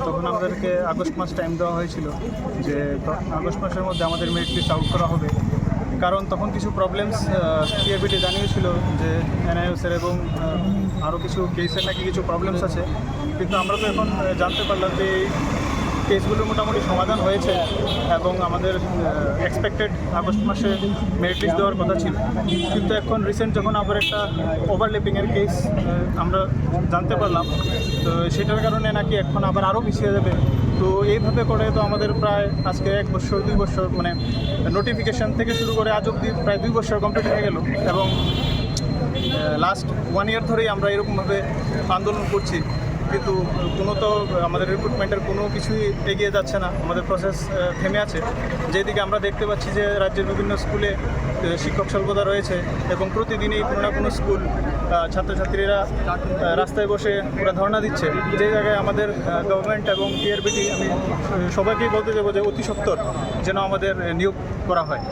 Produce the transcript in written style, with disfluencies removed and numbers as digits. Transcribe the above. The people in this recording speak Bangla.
তখন আমাদেরকে আগস্ট মাস টাইম দেওয়া হয়েছিল যে আগস্ট মাসের মধ্যে আমাদের মেরিট লিস্ট আউট করা হবে। কারণ তখন কিছু প্রবলেমস টিআরবিটি জানিয়েছিল যে এনআইওসের এবং আরও কিছু কেসের নাকি কিছু প্রবলেমস আছে, কিন্তু আমরা তো এখন জানতে পারলাম যে এই কেসগুলো মোটামুটি সমাধান হয়েছে এবং আমাদের এক্সপেক্টেড আগস্ট মাসে মেরিট লিস্ট দেওয়ার কথা ছিল। কিন্তু এখন রিসেন্ট যখন আবার একটা ওভারল্যাপিংয়ের কেস আমরা জানতে পারলাম, তো সেটার কারণে নাকি এখন আবার আরও পিছিয়ে যাবে। তো এইভাবে করে তো আমাদের প্রায় আজকে 1 বছর 2 বছর মানে নোটিফিকেশান থেকে শুরু করে আজ অবধি প্রায় 2 বছর কমপ্লিট হয়ে গেল এবং লাস্ট 1 ইয়ার ধরেই আমরা এরকমভাবে আন্দোলন করছি, কিন্তু কোনো তো আমাদের রিক্রুটমেন্টের কোনো কিছুই এগিয়ে যাচ্ছে না, আমাদের প্রসেস থেমে আছে। যেদিকে আমরা দেখতে পাচ্ছি যে রাজ্যের বিভিন্ন স্কুলে শিক্ষক স্বল্পতা রয়েছে এবং প্রতিদিনই কোনো না কোনো স্কুল ছাত্রছাত্রীরা রাস্তায় বসে ওরা ধর্ণা দিচ্ছে, যে জায়গায় আমাদের গভর্নমেন্ট এবং টিআরবিটি আমি সবাইকেই বলতে যাবো যে অতি সত্বর যেন আমাদের নিয়োগ করা হয়।